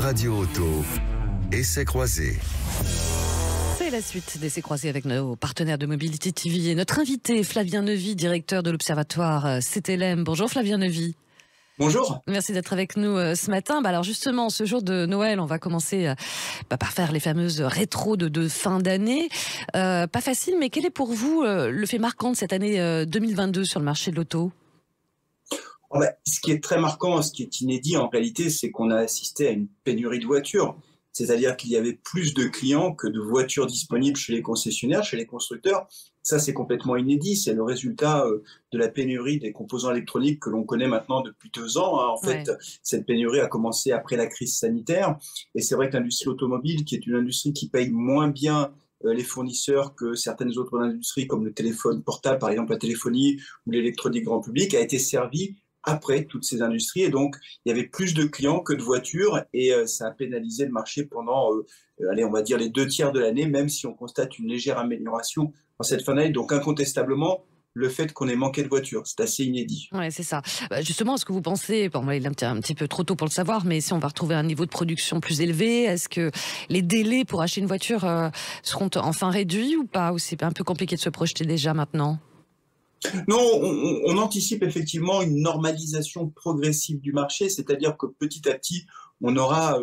Radio Auto, essais croisés. C'est la suite d'essais croisés avec nos partenaires de Mobility TV et notre invité Flavien Neuvy, directeur de l'Observatoire CTLM. Bonjour Flavien Neuvy. Bonjour. Merci d'être avec nous ce matin. Alors justement, ce jour de Noël, on va commencer par faire les fameuses rétros de fin d'année. Pas facile, mais quel est pour vous le fait marquant de cette année 2022 sur le marché de l'auto ? Ce qui est très marquant, ce qui est inédit en réalité, c'est qu'on a assisté à une pénurie de voitures. C'est-à-dire qu'il y avait plus de clients que de voitures disponibles chez les concessionnaires, chez les constructeurs. Ça, c'est complètement inédit. C'est le résultat de la pénurie des composants électroniques que l'on connaît maintenant depuis 2 ans. En fait, cette pénurie a commencé après la crise sanitaire. Et c'est vrai que l'industrie automobile, qui est une industrie qui paye moins bien les fournisseurs que certaines autres industries, comme le téléphone portable, par exemple la téléphonie ou l'électronique grand public, a été servie après toutes ces industries. Et donc, il y avait plus de clients que de voitures et ça a pénalisé le marché pendant, on va dire les 2/3 de l'année, même si on constate une légère amélioration en cette fin d'année. Donc, incontestablement, le fait qu'on ait manqué de voitures, c'est assez inédit. Oui, c'est ça. Justement, est-ce que vous pensez, il est un petit peu trop tôt pour le savoir, mais si on va retrouver un niveau de production plus élevé, est-ce que les délais pour acheter une voiture seront enfin réduits ou pas ? Ou c'est un peu compliqué de se projeter déjà maintenant ? Non, on anticipe effectivement une normalisation progressive du marché, c'est-à-dire que petit à petit, on aura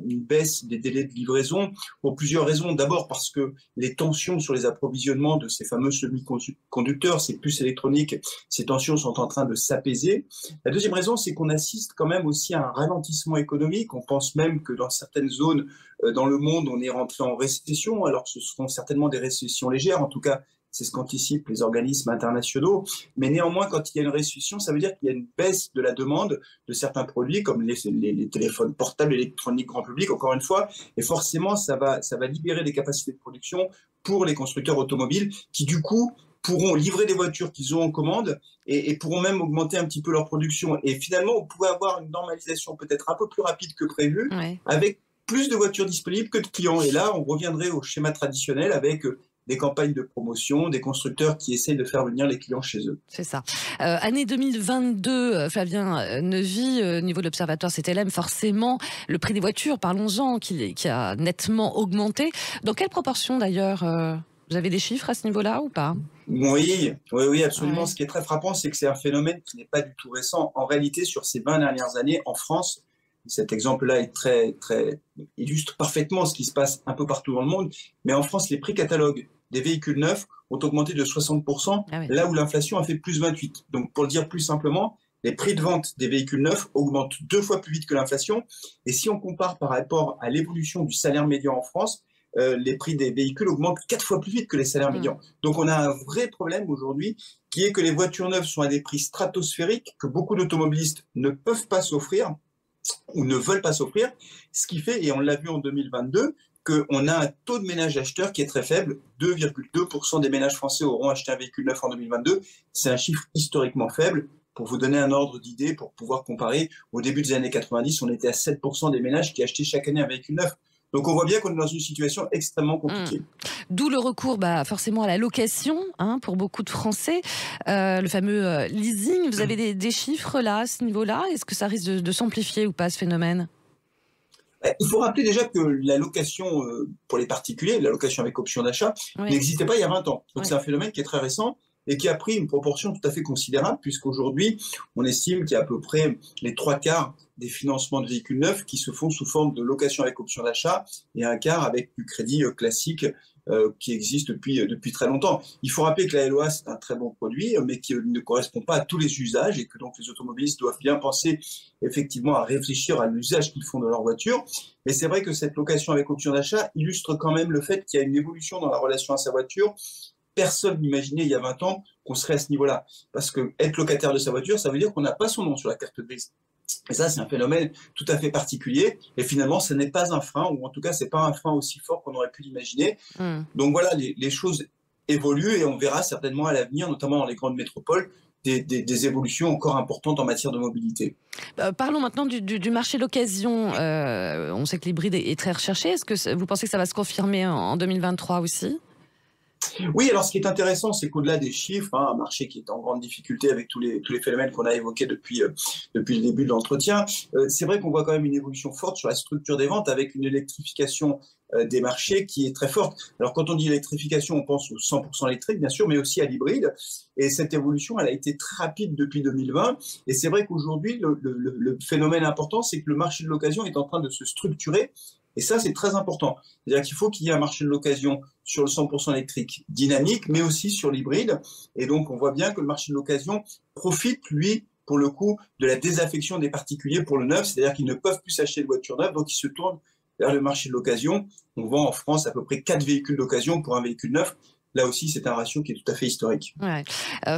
une baisse des délais de livraison pour plusieurs raisons. D'abord parce que les tensions sur les approvisionnements de ces fameux semi-conducteurs, ces puces électroniques, ces tensions sont en train de s'apaiser. La deuxième raison, c'est qu'on assiste quand même aussi à un ralentissement économique. On pense même que dans certaines zones dans le monde, on est rentré en récession. Alors ce seront certainement des récessions légères, en tout cas, c'est ce qu'anticipent les organismes internationaux. Mais néanmoins, quand il y a une récession, ça veut dire qu'il y a une baisse de la demande de certains produits, comme les téléphones portables, électroniques grand public, encore une fois. Et forcément, ça va libérer des capacités de production pour les constructeurs automobiles qui, du coup, pourront livrer des voitures qu'ils ont en commande et pourront même augmenter un petit peu leur production. Et finalement, on pourrait avoir une normalisation peut-être un peu plus rapide que prévu, avec plus de voitures disponibles que de clients. Et là, on reviendrait au schéma traditionnel avec des campagnes de promotion, des constructeurs qui essayent de faire venir les clients chez eux. C'est ça. Année 2022, Flavien Neuvy, au niveau de l'Observatoire CTLM, forcément, le prix des voitures, parlons-en, qui a nettement augmenté. Dans quelle proportion d'ailleurs vous avez des chiffres à ce niveau-là ou pas ? Oui, absolument. Ouais. Ce qui est très frappant, c'est que c'est un phénomène qui n'est pas du tout récent. En réalité, sur ces 20 dernières années, en France, cet exemple-là est illustre parfaitement ce qui se passe un peu partout dans le monde. Mais en France, les prix catalogues des véhicules neufs ont augmenté de 60%, là où l'inflation a fait plus 28%. Donc, pour le dire plus simplement, les prix de vente des véhicules neufs augmentent 2 fois plus vite que l'inflation. Et si on compare par rapport à l'évolution du salaire médian en France, les prix des véhicules augmentent 4 fois plus vite que les salaires médians. Donc, on a un vrai problème aujourd'hui qui est que les voitures neuves sont à des prix stratosphériques que beaucoup d'automobilistes ne peuvent pas s'offrir ou ne veulent pas s'offrir, ce qui fait, et on l'a vu en 2022, qu'on a un taux de ménage acheteur qui est très faible. 2,2% des ménages français auront acheté un véhicule neuf en 2022. C'est un chiffre historiquement faible. Pour vous donner un ordre d'idée, pour pouvoir comparer, au début des années 90, on était à 7% des ménages qui achetaient chaque année un véhicule neuf. Donc on voit bien qu'on est dans une situation extrêmement compliquée. D'où le recours forcément à la location pour beaucoup de Français, le fameux leasing. Vous avez des chiffres là, à ce niveau-là ? Est-ce que ça risque de s'amplifier ou pas, ce phénomène ? Il faut rappeler déjà que la location pour les particuliers, la location avec option d'achat, n'existait pas il y a 20 ans. Donc c'est un phénomène qui est très récent et qui a pris une proportion tout à fait considérable, puisqu'aujourd'hui, on estime qu'il y a à peu près les 3/4 des financements de véhicules neufs qui se font sous forme de location avec option d'achat et 1/4 avec du crédit classique qui existe depuis très longtemps. Il faut rappeler que la LOA, c'est un très bon produit, mais qui ne correspond pas à tous les usages et que donc les automobilistes doivent bien penser effectivement à réfléchir à l'usage qu'ils font de leur voiture. Mais c'est vrai que cette location avec option d'achat illustre quand même le fait qu'il y a une évolution dans la relation à sa voiture. Personne n'imaginait il y a 20 ans qu'on serait à ce niveau-là. Parce que être locataire de sa voiture, ça veut dire qu'on n'a pas son nom sur la carte grise. Et ça, c'est un phénomène tout à fait particulier. Et finalement, ce n'est pas un frein, ou en tout cas, ce n'est pas un frein aussi fort qu'on aurait pu l'imaginer. Donc voilà, les choses évoluent et on verra certainement à l'avenir, notamment dans les grandes métropoles, des évolutions encore importantes en matière de mobilité. Parlons maintenant du marché d'occasion. On sait que l'hybride est très recherché. Est-ce que vous pensez que ça va se confirmer en 2023 aussi ? Oui, alors ce qui est intéressant, c'est qu'au-delà des chiffres, hein, un marché qui est en grande difficulté avec tous les phénomènes qu'on a évoqués depuis le début de l'entretien, c'est vrai qu'on voit quand même une évolution forte sur la structure des ventes avec une électrification des marchés qui est très forte. Alors quand on dit électrification, on pense au 100% électrique, bien sûr, mais aussi à l'hybride. Et cette évolution, elle a été très rapide depuis 2020. Et c'est vrai qu'aujourd'hui, le phénomène important, c'est que le marché de l'occasion est en train de se structurer. Et ça, c'est très important. C'est-à-dire qu'il faut qu'il y ait un marché de l'occasion sur le 100% électrique dynamique, mais aussi sur l'hybride. Et donc, on voit bien que le marché de l'occasion profite, lui, pour le coup, de la désaffection des particuliers pour le neuf. C'est-à-dire qu'ils ne peuvent plus s'acheter de voitures neuves, donc ils se tournent vers le marché de l'occasion. On vend en France à peu près 4 véhicules d'occasion pour un véhicule neuf. Là aussi, c'est un ratio qui est tout à fait historique. Ouais.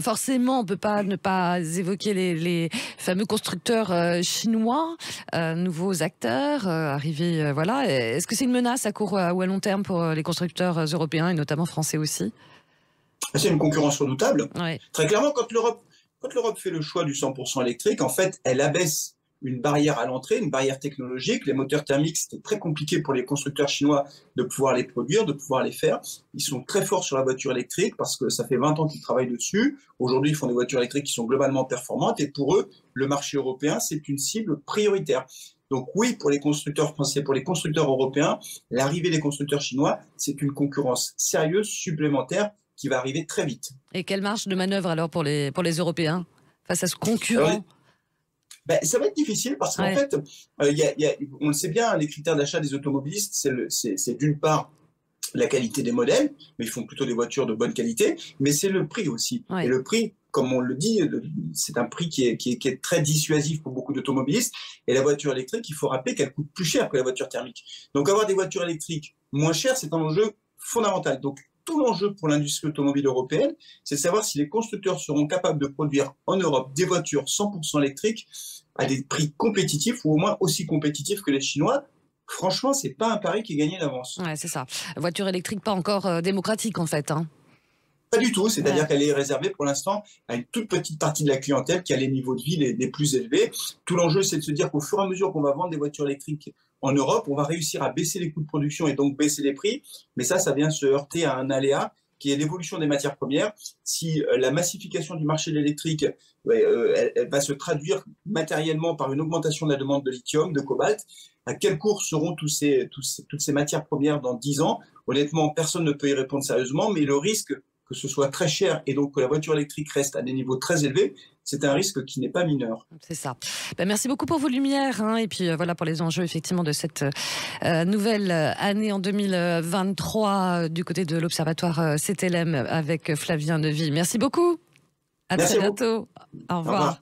Forcément, on ne peut pas ne pas évoquer les fameux constructeurs chinois, nouveaux acteurs arrivés. Voilà. Est-ce que c'est une menace à court ou à long terme pour les constructeurs européens et notamment français aussi? C'est une concurrence redoutable. Ouais. Très clairement, quand l'Europe fait le choix du 100% électrique, en fait, elle abaisse une barrière à l'entrée, une barrière technologique. Les moteurs thermiques, c'était très compliqué pour les constructeurs chinois de pouvoir les produire, de pouvoir les faire. Ils sont très forts sur la voiture électrique parce que ça fait 20 ans qu'ils travaillent dessus. Aujourd'hui, ils font des voitures électriques qui sont globalement performantes et pour eux, le marché européen, c'est une cible prioritaire. Donc oui, pour les constructeurs français, pour les constructeurs européens, l'arrivée des constructeurs chinois, c'est une concurrence sérieuse, supplémentaire, qui va arriver très vite. Et quelle marge de manœuvre alors pour les Européens face à ce concurrent? Ben, ça va être difficile parce qu'en fait, on le sait bien, les critères d'achat des automobilistes, c'est d'une part la qualité des modèles, mais ils font plutôt des voitures de bonne qualité, mais c'est le prix aussi. Et le prix, comme on le dit, c'est un prix qui est très dissuasif pour beaucoup d'automobilistes. Et la voiture électrique, il faut rappeler qu'elle coûte plus cher que la voiture thermique. Donc avoir des voitures électriques moins chères, c'est un enjeu fondamental. Donc tout l'enjeu pour l'industrie automobile européenne, c'est de savoir si les constructeurs seront capables de produire en Europe des voitures 100% électriques à des prix compétitifs ou au moins aussi compétitifs que les Chinois. Franchement, c'est pas un pari qui est gagné d'avance. Ouais, c'est ça. Voiture électrique pas encore démocratique en fait. Hein. Pas du tout, c'est-à-dire qu'elle est réservée pour l'instant à une toute petite partie de la clientèle qui a les niveaux de vie les plus élevés. Tout l'enjeu, c'est de se dire qu'au fur et à mesure qu'on va vendre des voitures électriques en Europe, on va réussir à baisser les coûts de production et donc baisser les prix. Mais ça vient se heurter à un aléa qui est l'évolution des matières premières. Si la massification du marché de l'électrique elle va se traduire matériellement par une augmentation de la demande de lithium, de cobalt, à quel cours seront toutes ces matières premières dans 10 ans? Honnêtement, personne ne peut y répondre sérieusement, mais le risque que ce soit très cher et donc que la voiture électrique reste à des niveaux très élevés, c'est un risque qui n'est pas mineur. C'est ça. Merci beaucoup pour vos lumières et puis voilà pour les enjeux effectivement de cette nouvelle année en 2023 du côté de l'Observatoire CTLM avec Flavien Neuvy. Merci beaucoup. À très bientôt. Au revoir.